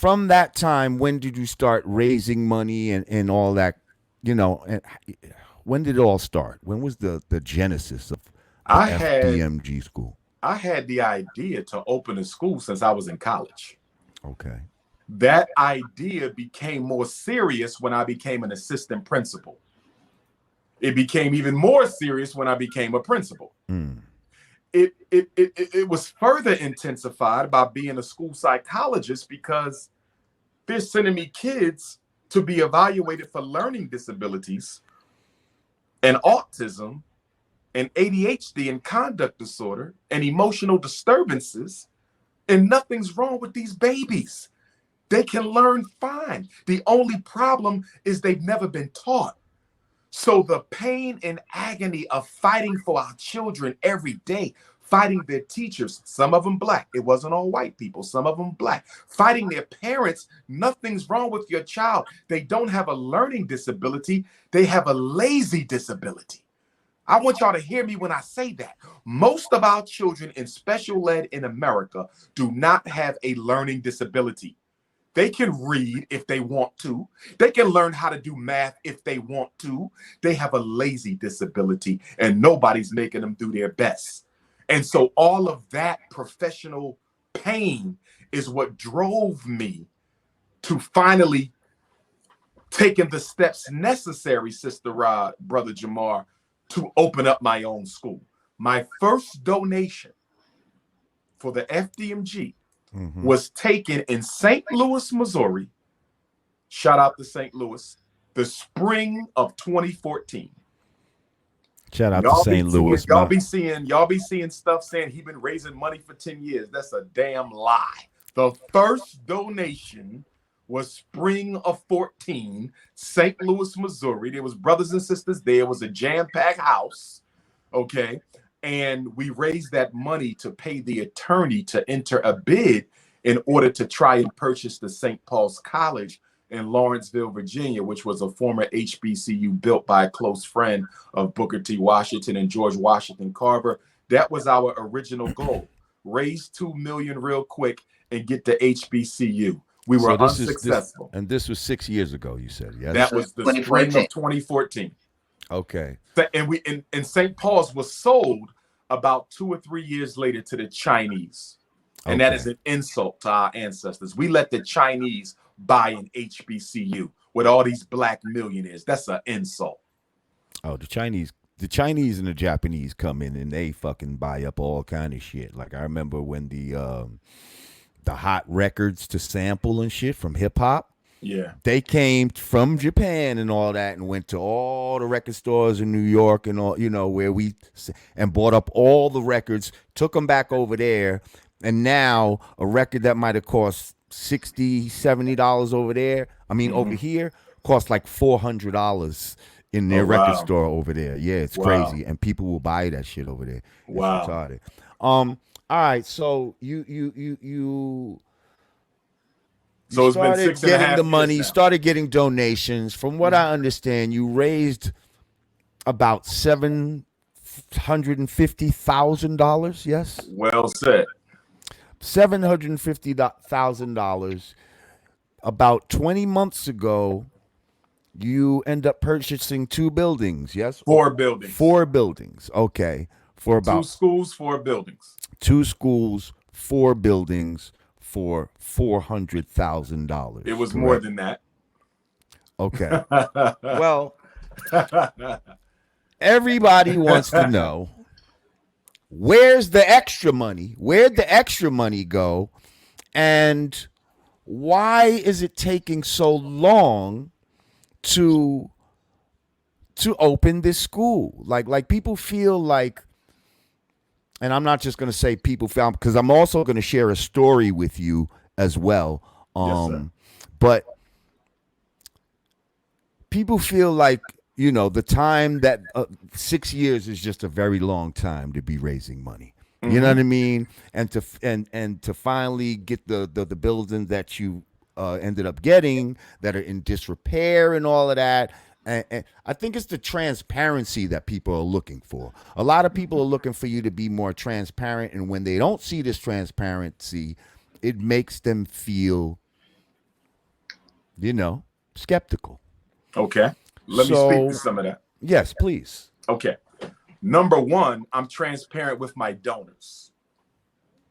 from that time, when did you start raising money and all that? And when did it all start? When was the genesis of the I had FDMG school? I had the idea to open a school since I was in college. Okay. That idea became more serious when I became an assistant principal. It became even more serious when I became a principal. Mm. It was further intensified by being a school psychologist because they're sending me kids to be evaluated for learning disabilities and autism and ADHD and conduct disorder and emotional disturbances, and nothing's wrong with these babies. They can learn fine. The only problem is they've never been taught. So the pain and agony of fighting for our children every day, fighting their teachers, some of them black, it wasn't all white people, some of them black, fighting their parents, nothing's wrong with your child. They don't have a learning disability, they have a lazy disability. I want y'all to hear me when I say that. Most of our children in special ed in America do not have a learning disability. They can read if they want to. They can learn how to do math if they want to. They have a lazy disability and nobody's making them do their best. And so all of that professional pain is what drove me to finally taking the steps necessary, Sister Rod, Brother Jamar, to open up my own school. My first donation for the FDMG was taken in St. Louis, Missouri. Shout out to St. Louis, the spring of 2014. Shout out to St. Louis. Y'all be seeing stuff saying he been raising money for 10 years. That's a damn lie. The first donation was spring of 14, St. Louis, Missouri. There was brothers and sisters there. It was a jam-packed house, okay? And we raised that money to pay the attorney to enter a bid in order to try and purchase the St. Paul's College in Lawrenceville, Virginia, which was a former HBCU built by a close friend of Booker T. Washington and George Washington Carver. That was our original goal. Raise $2 million real quick and get the HBCU. We were unsuccessful. And this was 6 years ago, you said, yes? That was the spring of 2014. Okay. And St. Paul's was sold about 2 or 3 years later to the Chinese. And that is an insult to our ancestors. We let the Chinese buy an HBCU with all these black millionaires. That's an insult. Oh, the Chinese and the Japanese come in and they fucking buy up all kind of shit. Like I remember when the hot records to sample and shit from hip hop. Yeah. They came from Japan and all that and went to all the record stores in New York and all, where and bought up all the records, took them back over there. And now a record that might have cost $60, $70 over there, over here, costs like $400 in their record store over there. Yeah, it's crazy. And people will buy that shit over there. It's retarded. All right, so you so it's been 6.5 getting the money, now. Started getting donations. From what I understand, you raised about $750,000. Yes. Well said. $750,000. About 20 months ago, you end up purchasing 2 buildings. Yes. 4 buildings. 4 buildings. Okay. For about 2 schools, 4 buildings. 2 schools, 4 buildings. For $400,000. It was more than that. Okay. Well, everybody wants to know where's the extra money? Where'd the extra money go? And why is it taking so long to open this school? Like people feel like, and I'm not just going to say people found, because I'm also going to share a story with you as well. Yes, but people feel like, the time that 6 years is just a very long time to be raising money. You know what I mean? And to finally get the buildings that you ended up getting that are in disrepair and all of that. And I think it's the transparency that people are looking for. A lot of people are looking for you to be more transparent. And when they don't see this transparency, it makes them feel you know, skeptical. Okay. Let me speak to So, some of that. yes, please. Okay. Number one, I'm transparent with my donors.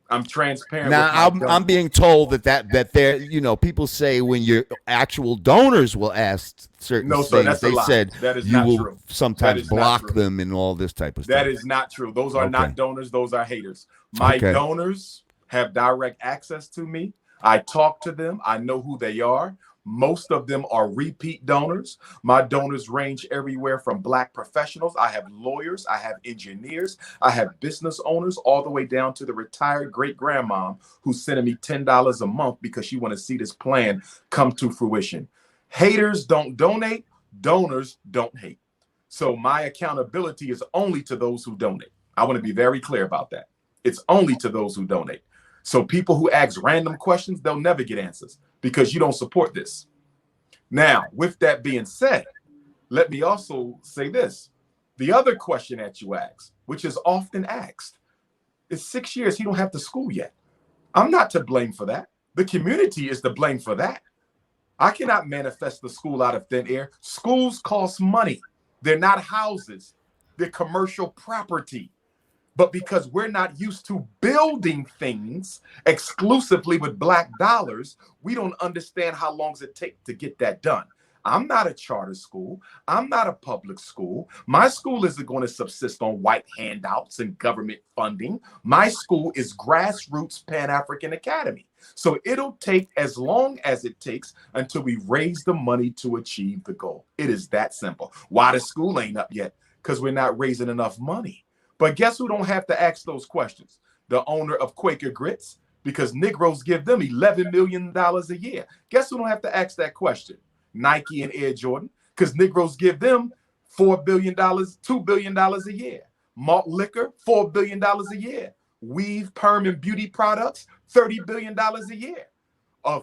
I'm transparent Now with my I'm donors. being told that there, people say when your actual donors will ask certain No, sir, things, that's a they lie. said That is you not will true. That sometimes is not block true. them and all this type of That stuff. is not true. Those are not Okay. donors, those are haters. My Okay. donors have direct access to me. I talk to them, I know who they are. Most of them are repeat donors. My donors range everywhere from Black professionals. I have lawyers, I have engineers, I have business owners, all the way down to the retired great grandmom who's sending me $10 a month because she want to see this plan come to fruition. Haters don't donate, donors don't hate. So my accountability is only to those who donate. I want to be very clear about that. It's only to those who donate. So people who ask random questions, they'll never get answers because you don't support this. Now, with that being said, let me also say this. The other question that you ask, which is often asked, is 6 years, he don't have to school yet. I'm not to blame for that. The community is to blame for that. I cannot manifest the school out of thin air. Schools cost money. They're not houses. They're commercial property. But because we're not used to building things exclusively with Black dollars, we don't understand how long it takes to get that done. I'm not a charter school. I'm not a public school. My school isn't going to subsist on white handouts and government funding. My school is grassroots Pan-African Academy. So it'll take as long as it takes until we raise the money to achieve the goal. It is that simple. Why the school ain't up yet? Because we're not raising enough money. But guess who don't have to ask those questions? The owner of Quaker Grits, because Negroes give them $11 million a year. Guess who don't have to ask that question? Nike and Air Jordan, because Negroes give them $4 billion, $2 billion a year. Malt liquor, $4 billion a year. Weave, perm, and beauty products, $30 billion a year.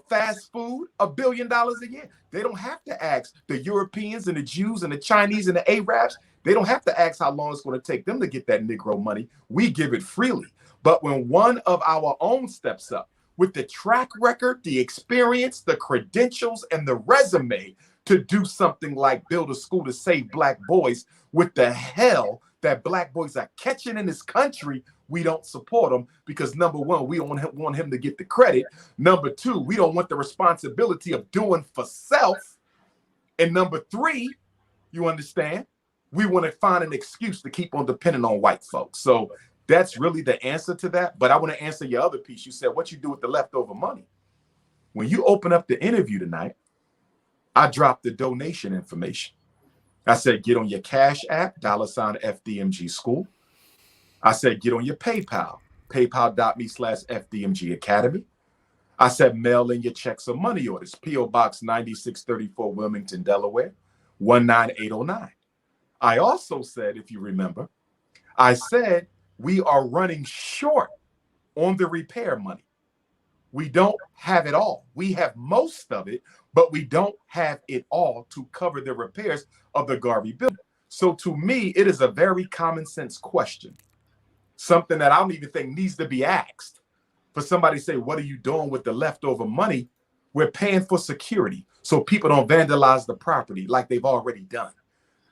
Fast food, $1 billion a year. They don't have to ask the Europeans and the Jews and the Chinese and the Arabs. They don't have to ask how long it's going to take them to get that Negro money. We give it freely. But when one of our own steps up with the track record, the experience, the credentials, and the resume to do something like build a school to save Black boys with the hell that Black boys are catching in this country, we don't support him because number one, we don't want him to get the credit. Number two, we don't want the responsibility of doing for self. And number three, you understand, we want to find an excuse to keep on depending on white folks. So that's really the answer to that. But I want to answer your other piece. You said, what you do with the leftover money? When you open up the interview tonight, I dropped the donation information. I said, get on your Cash App, $FDMG School. I said, get on your PayPal, paypal.me/FDMG Academy. I said, mail in your checks or money orders, P.O. Box 9634, Wilmington, Delaware, 19809. I also said, if you remember, I said, we are running short on the repair money. We don't have it all. We have most of it, but we don't have it all to cover the repairs of the Garvey building. So to me, it is a very common sense question, something that I don't even think needs to be asked. For somebody to say, what are you doing with the leftover money? We're paying for security so people don't vandalize the property like they've already done.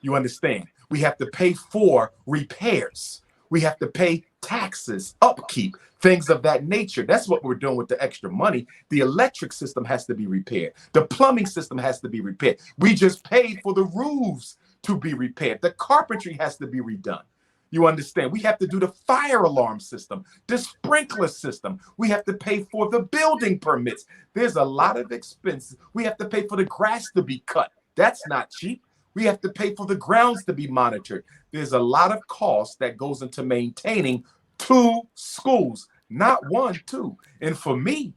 You understand? We have to pay for repairs. We have to pay taxes, upkeep, things of that nature. That's what we're doing with the extra money. The electric system has to be repaired. The plumbing system has to be repaired. We just paid for the roofs to be repaired. The carpentry has to be redone. You understand? We have to do the fire alarm system, the sprinkler system. We have to pay for the building permits. There's a lot of expenses. We have to pay for the grass to be cut. That's not cheap. We have to pay for the grounds to be monitored. There's a lot of cost that goes into maintaining two schools, not one, two. And for me,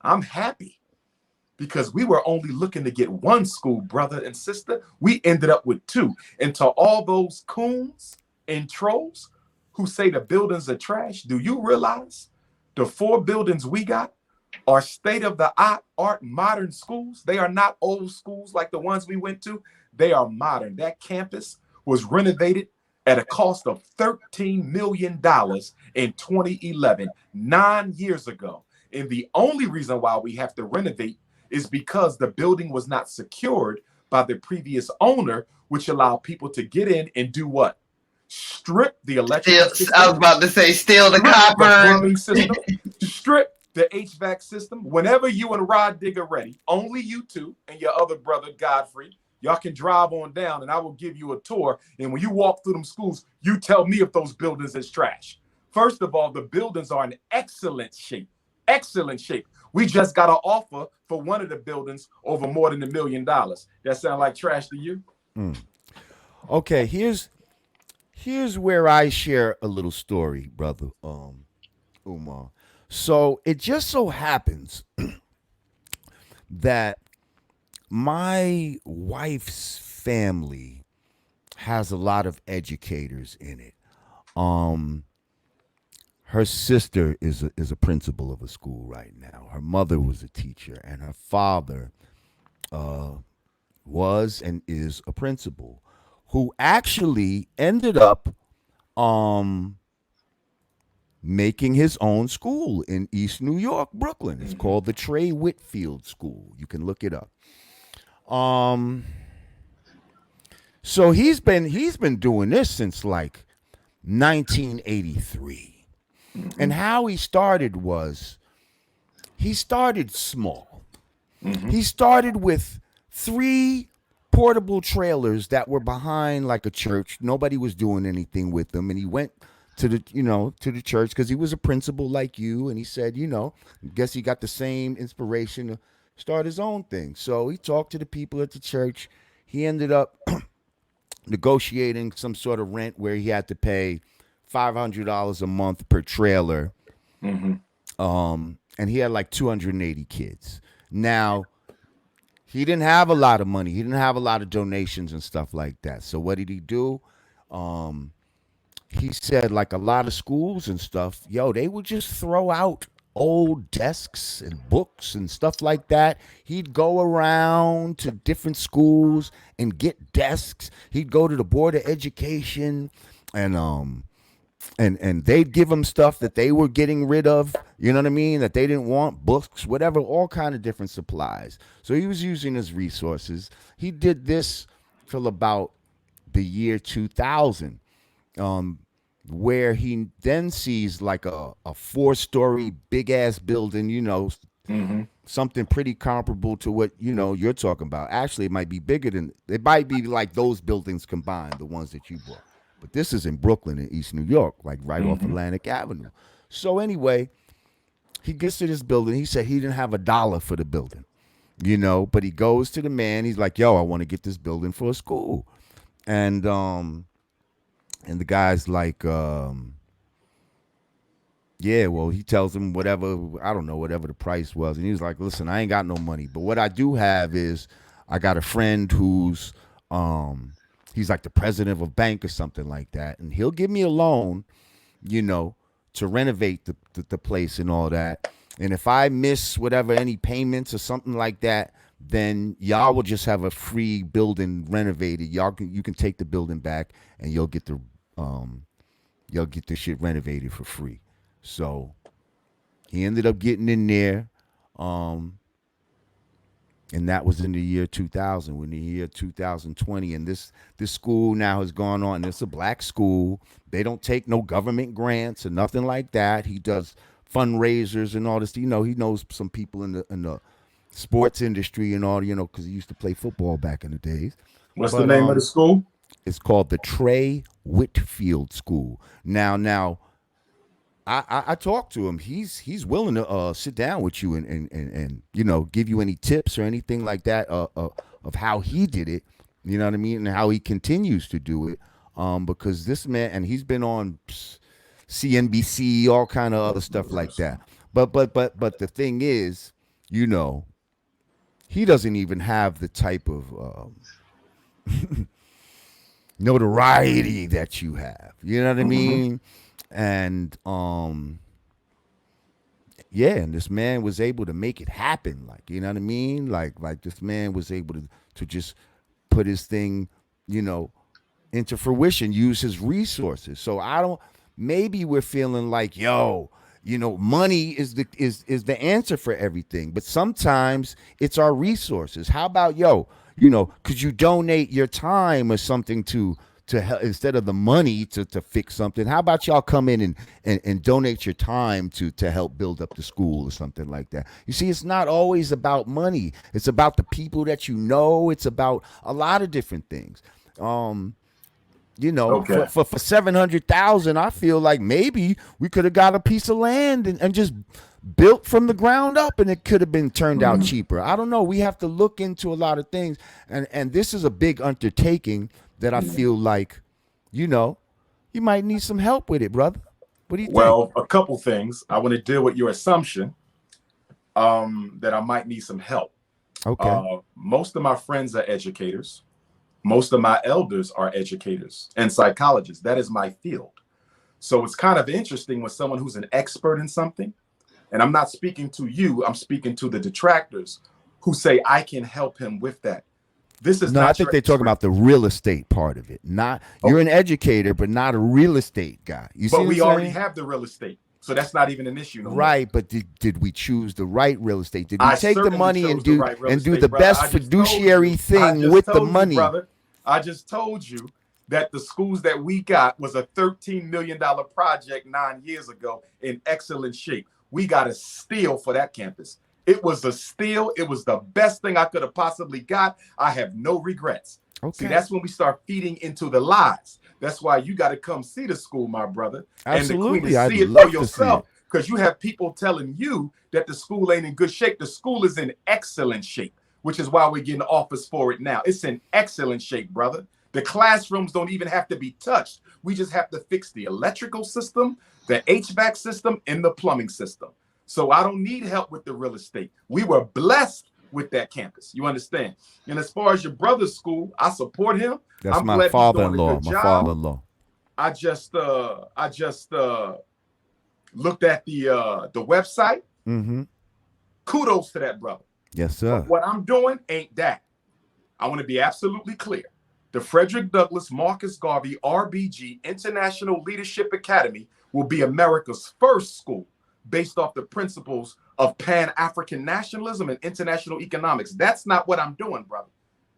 I'm happy because we were only looking to get one school, brother and sister. We ended up with two. And to all those coons and trolls who say the buildings are trash, do you realize the 4 buildings we got are state-of-the-art modern schools? They are not old schools like the ones we went to. They are modern. That campus was renovated at a cost of $13 million in 2011, 9 years ago. And the only reason why we have to renovate is because the building was not secured by the previous owner, which allowed people to get in and do what? Strip the electrical Still, I was system, about to say, steal the strip the copper. plumbing system, strip the HVAC system. Whenever you and Rod Dig are ready, only you two and your other brother, Godfrey, y'all can drive on down and I will give you a tour. And when you walk through them schools, you tell me if those buildings is trash. First of all, the buildings are in excellent shape. Excellent shape. We just got an offer for one of the buildings over more than $1 million. That sound like trash to you? Mm. Okay, here's where I share a little story, brother Umar. So it just so happens that my wife's family has a lot of educators in it. Um, her sister is a principal of a school right now. Her mother was a teacher, and her father uh, was and is a principal, who actually ended up um, making his own school in East New York, Brooklyn. It's called the Trey Whitfield School. You can look it up. Um, so he's been doing this since like 1983. And how he started was he started small. He started with 3 portable trailers that were behind like a church. Nobody was doing anything with them, and he went to the church because he was a principal like you, and he said, guess he got the same inspiration to start his own thing. So he talked to the people at the church. He ended up negotiating some sort of rent where he had to pay $500 a month per trailer. Mm-hmm. And he had like 280 kids. Now, he didn't have a lot of money. He didn't have a lot of donations and stuff like that. So what did he do? Um, he said like a lot of schools and stuff, they would just throw out old desks and books and stuff like that. He'd go around to different schools and get desks. He'd go to the board of education and they'd give him stuff that they were getting rid of, you know what I mean, that they didn't want, books, whatever, all kind of different supplies. So he was using his resources. He did this till about the year 2000, where he then sees like a 4-story big ass building, Mm-hmm. something pretty comparable to what you're talking about. Actually, it might be like those buildings combined, the ones that you bought. But this is in Brooklyn in East New York, like right off Mm-hmm. Atlantic Avenue. So anyway, he gets to this building. He said he didn't have $1 for the building, but he goes to the man. He's like, "Yo, I want to get this building for a school," and the guy's like, yeah, well, he tells him whatever, I don't know, whatever the price was. And he was like, "Listen, I ain't got no money. But what I do have is I got a friend who's he's like the president of a bank or something like that. And he'll give me a loan, you know, to renovate the place and all that. And if I miss whatever any payments or something like that, then y'all will just have a free building renovated. You can take the building back and um you'll get the shit renovated for free." So he ended up getting in there, um, and that was in the year 2000. When the year 2020, and this school now has gone on. And it's a black school. They don't take no government grants or nothing like that. He does fundraisers and all this. You know, he knows some people in the sports industry and all. You know, because he used to play football back in the days. What's the But name of the school? it's called the Trey Whitfield School. Now I talked to him. He's willing to sit down with you and you know, give you any tips or anything like that of how he did it. You know what I mean, and how he continues to do it. Because this man, and he's been on CNBC, all kind of other stuff like that. But the thing is, you know, he doesn't even have the type of notoriety that you have. You know what I Mm-hmm. mean? And yeah, and this man was able to make it happen. Like, you know what I mean? Like this man was able to just put his thing, you know, into fruition, use his resources. So I don't maybe we're feeling like, yo, money is the answer for everything, but sometimes it's our resources. How about could you donate your time or something to help instead of the money to fix something? How about y'all come in and donate your time to help build up the school or something like that? You see, it's not always about money. It's about the people that you know. It's about a lot of different things. Um, Okay. for 700,000, I feel like maybe we could have got a piece of land and just built from the ground up, and it could have been turned out cheaper. I don't know. We have to look into a lot of things, and this is a big undertaking that I feel like, you know, you might need some help with it, brother. What do you think? Well, a couple things. I want to deal with your assumption that I might need some help. Okay. Most of my friends are educators. Most of my elders are educators and psychologists. That is my field. So it's kind of interesting when someone who's an expert in something, and I'm not speaking to you, I'm speaking to the detractors who say I can help him with that. This is No, I not think your they're talking expert. about the real estate part of it. Not Oh, you're an educator, but not a real estate guy. You see but what I'm we already saying? have the real estate. So that's not even an issue no more. Right, but did we choose the right real estate? Did we I take the certainly money chose the right real and do estate, the brother. best fiduciary thing with the money? Brother. I just told you that the schools that we got was a $13 million project 9 years ago in excellent shape. We got a steal for that campus. It was a steal. It was the best thing I could have possibly got. I have no regrets. See, Okay, that's when we start feeding into the lies. That's why you got to come see the school, my brother, and the queen, to absolutely. I'd see it for love to see yourself. it. Because you have people telling you that the school ain't in good shape. The school is in excellent shape, which is why we're getting offers for it now. It's in excellent shape, brother. The classrooms don't even have to be touched. We just have to fix the electrical system, the HVAC system, and the plumbing system. So I don't need help with the real estate. We were blessed with that campus. You understand? And as far as your brother's school, I support him. That's I'm my glad he's doing a father-in-law. good My job. father-in-law. I just looked at the website. Mm-hmm. Kudos to that brother. Yes, But sir. what I'm doing ain't that. I want to be absolutely clear. The Frederick Douglass Marcus Garvey RBG International Leadership Academy will be America's first school based off the principles of Pan-African nationalism and international economics. That's not what I'm doing, brother.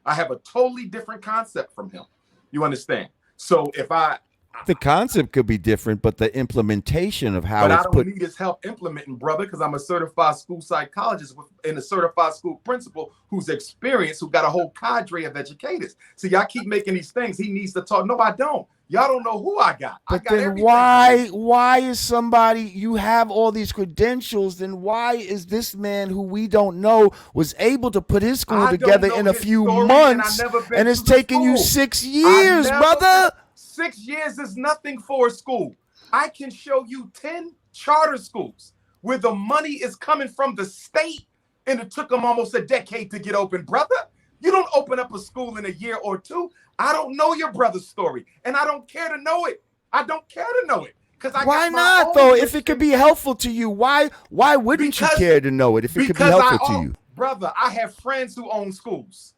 I have a totally different concept from him. You understand? So if I The concept could be different, but the implementation of how but I it's don't put. need his help implementing, brother, because I'm a certified school psychologist and a certified school principal who's experienced, who got a whole cadre of educators. See, y'all keep making these things. He needs to talk. No, I don't. Y'all don't know who I got. I But got then everything I need. why is somebody you have all these credentials? Then why is this man who we don't know was able to put his school I don't together know in a his few story, and I months, never been and to it's the taken you school. six I years, never been. brother? 6 years is nothing for a school. I can show you 10 charter schools where the money is coming from the state, and it took them almost a decade to get open, brother. You don't open up a school in a year or two. I don't know your brother's story, and I don't care to know it. I don't care to know it because I Why got my not though? own If it could mission. be helpful to you, why wouldn't you Because care to know it if it could be because helpful to you? brother, I have friends who own schools.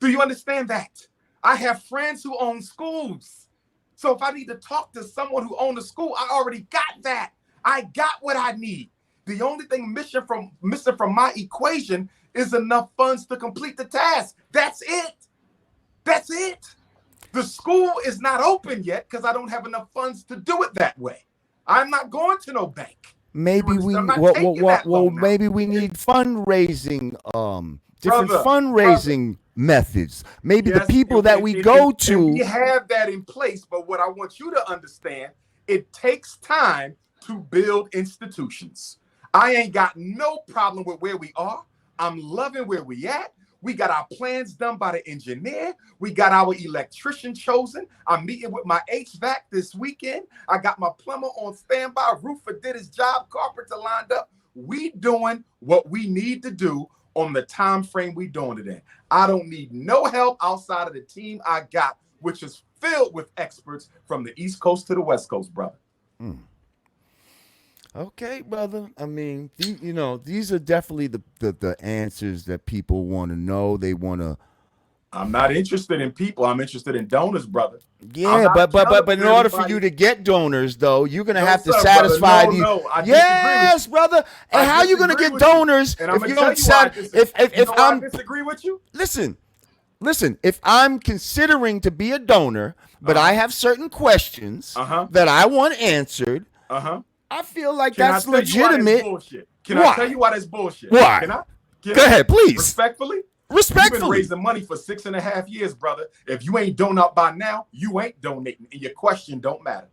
Do you understand that? I have friends who own schools. So if I need to talk to someone who owns a school, I already got that. I got what I need. The only thing missing from my equation is enough funds to complete the task. That's it. That's it. The school is not open yet because I don't have enough funds to do it that way. I'm not going to no bank. You Maybe we understand? I'm not what taking that well loan out. maybe we need fundraising different Brother, fundraising methods. Maybe the yes, people that we go and we to. have that in place. But what I want you to understand, it takes time to build institutions. I ain't got no problem with where we are. I'm loving where we at. We got our plans done by the engineer. We got our electrician chosen. I'm meeting with my HVAC this weekend. I got my plumber on standby. Roofer did his job. Carpenter lined up. We doing what we need to do on the time frame we doing it in. I don't need no help outside of the team I got, which is filled with experts from the East Coast to the West Coast, brother. Okay, brother. I mean, these are definitely the answers that people want to know. They want to I'm not interested in people. I'm interested in donors, brother. I'm Yeah, not but jealous in of order for anybody. you to get donors, though, you're gonna No, have to sir, brother. satisfy No, these. no. I disagree with Yes, you. brother. And I how you gonna disagree get with you. donors And I'm if gonna you tell don't you why I sat? disagree. You If know why I I'm disagree with you? listen, if I'm considering to be a donor, but I Uh-huh. have certain questions Uh-huh. that I want answered, Uh-huh. I feel like Can I that's tell you why that's legitimate. bullshit? Can I tell Why? you why that's bullshit? Why? Can I? Can Go I? ahead, please. Respectfully? You've been Respectfully. raising money for 6.5 years, brother. If you ain't donut by now, you ain't donating, and your question don't matter.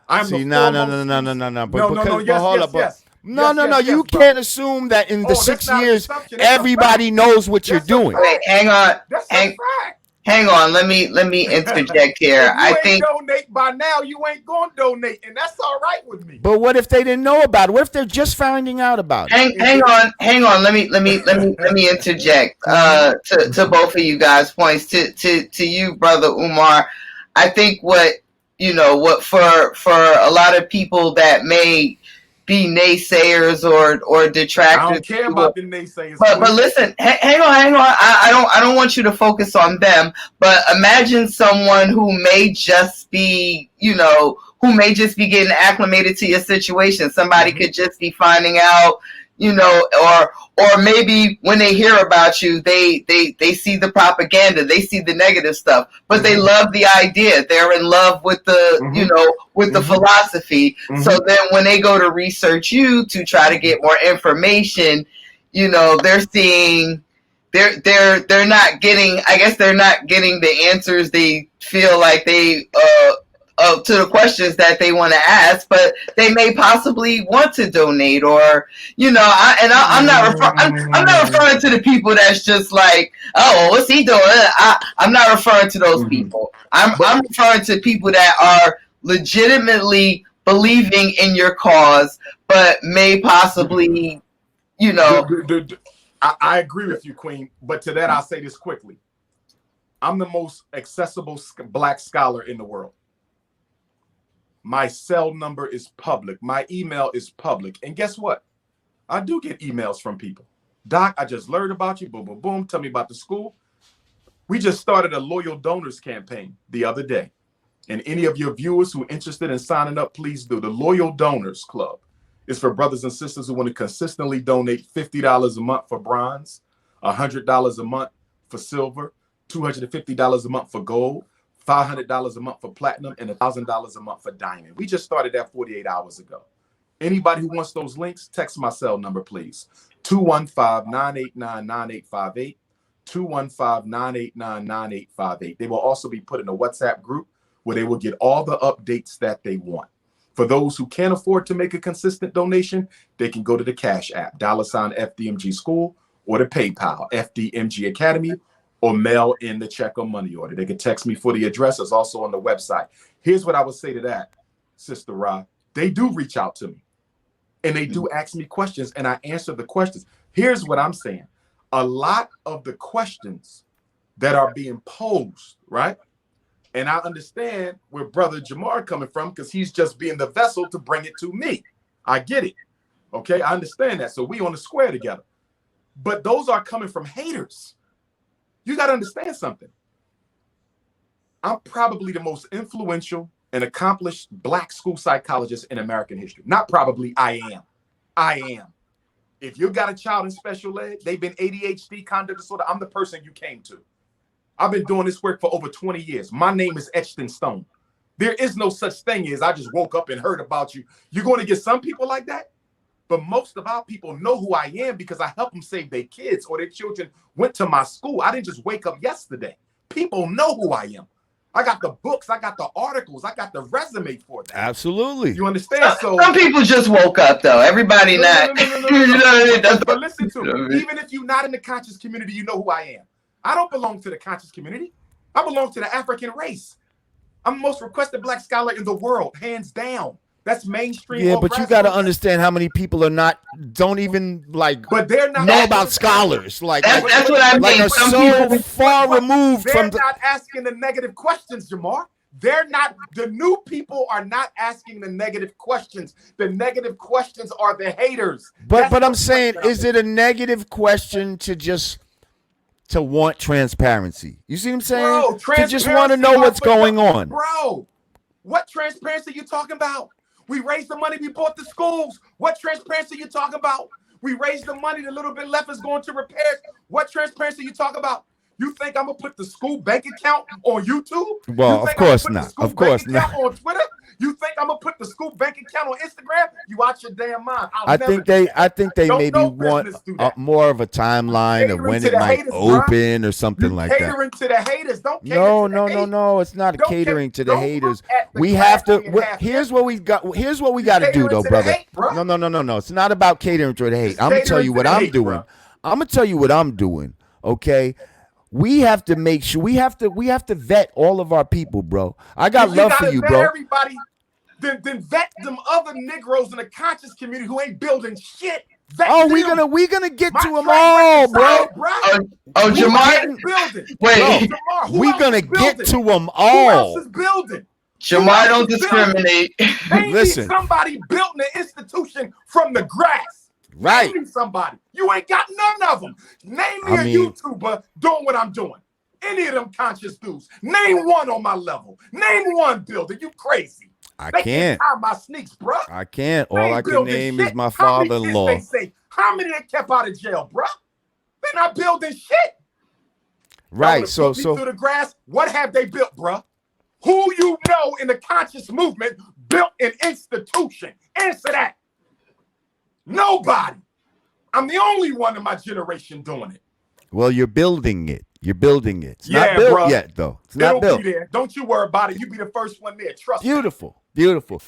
I am the See, foremost species. but No, no, no. because, but Yes, hold yes, up, but yes. Yes, yes, you yes, brother. can't assume that in the Oh, that's six not an years assumption. That's a fact. everybody knows what you're That's a doing. Wait, fact. hang on. That's a Hang fact. hang on. Let me interject here. If you I ain't think donate by now, you ain't gonna donate, and that's all right with me. But what if they didn't know about it? What if they're just finding out about it? hang on. Let me interject to both of you guys' points. To you, brother Umar. I think what for a lot of people that may be naysayers or I detractors. don't care about the naysayers, But Queen. listen, hang on. I don't want you to focus on them. But imagine someone who may just be getting acclimated to your situation. Somebody could just be finding out, or maybe when they hear about you, they see the propaganda, they see the negative stuff, but they love the idea. They're in love with the philosophy. So then when they go to research you to try to get more information, they're seeing they're not getting, I guess they're not getting the answers they feel like they to the questions that they want to ask, but they may possibly want to donate, or I'm not referring to the people that's just like, oh, what's he doing? I'm not referring to those people. I'm referring to people that are legitimately believing in your cause, but may possibly, I agree with you, Queen. But to that, I'll say this quickly. I'm the most accessible black scholar in the world. My cell number is public. My email is public. And guess what? I do get emails from people. Doc, I just learned about you. Boom, boom, boom. Tell me about the school. We just started a loyal donors campaign the other day. And any of your viewers who are interested in signing up, please do. The Loyal Donors Club is for brothers and sisters who want to consistently donate $50 a month for bronze, $100 a month for silver, $250 a month for gold, $500 a month for platinum, and $1,000 a month for diamond. We just started that 48 hours ago. Anybody who wants those links, text my cell number, please. 215-989-9858. 215-989-9858. They will also be put in a WhatsApp group where they will get all the updates that they want. For those who can't afford to make a consistent donation, they can go to the Cash App, $ FDMG School, or the PayPal, FDMG Academy, or mail in the check or money order. They can text me for the address. It's also on the website. Here's what I would say to that, Sister Ra. They do reach out to me, and they do ask me questions, and I answer the questions. Here's what I'm saying. A lot of the questions that are being posed, right? And I understand where Brother Jamar coming from, because he's just being the vessel to bring it to me. I get it. Okay, I understand that. So we on the square together. But those are coming from haters. You got to understand something. I'm probably the most influential and accomplished black school psychologist in American history. Not probably, I am. I am. If you got a child in special ed, they've been ADHD, conduct disorder, I'm the person you came to. I've been doing this work for over 20 years. My name is etched in stone. There is no such thing as I just woke up and heard about you. You're going to get some people like that, but most of our people know who I am because I help them save their kids or their children went to my school. I didn't just wake up yesterday. People know who I am. I got the books, I got the articles, I got the resume for that. Absolutely. You understand? So some people just woke up, though. Everybody not. But listen to me. Even if you're not in the conscious community, you know who I am. I don't belong to the conscious community. I belong to the African race. I'm the most requested black scholar in the world, hands down. That's mainstream. Yeah, but you got to understand how many people don't even but they're not know about scholars. Like that's what I mean. Like are some so people far removed from. They're not asking the negative questions, Jamar. They're not. The new people are not asking the negative questions. The negative questions are the haters. But I'm saying, is it a negative question to just to want transparency. You see what I'm saying? Bro, To just transparency, want to know what's going on. Bro, what transparency you talking about? We raised the money, we bought the schools. What transparency you talking about? We raised the money, the little bit left is going to repairs. What transparency you talking about? You think I'm gonna put the school bank account on YouTube? Well, of course not. Of course not. On Twitter? You think I'm gonna put the school bank account on Instagram? You out your damn mind. I think they maybe want more of a timeline of when it might open or something like that. Catering to the haters. Don't cater No. It's not catering to the haters. We have to. Here's what we got. Here's what we got to do, though, brother. No. It's not about catering to the hate. I'm gonna tell you what I'm doing. I'm gonna tell you what I'm doing. Okay. We have to make sure we have to vet all of our people, bro. I got love for you, bro. Everybody, then vet them other Negroes in the conscious community who ain't building shit. We gonna get to them all, bro. Jamar, wait. We gonna get to them all. Who else is building? Jamar, don't discriminate. Listen, somebody built an institution from the grass. Right. Name somebody. You ain't got none of them. Name me a YouTuber doing what I'm doing. Any of them conscious dudes. Name one on my level. Name one builder. You crazy. They can't tie my sneaks, bro. I can't. All I can name is my father-in-law. How many they kept out of jail, bro? They're not building shit. Right. So through the grass, what have they built, bro? Who you know in the conscious movement built an institution? Answer that. Nobody. I'm the only one in my generation doing it. Well, you're building it. It's not built yet, though. It's not built. Be there. Don't you worry about it. You be the first one there. Trust me. Beautiful.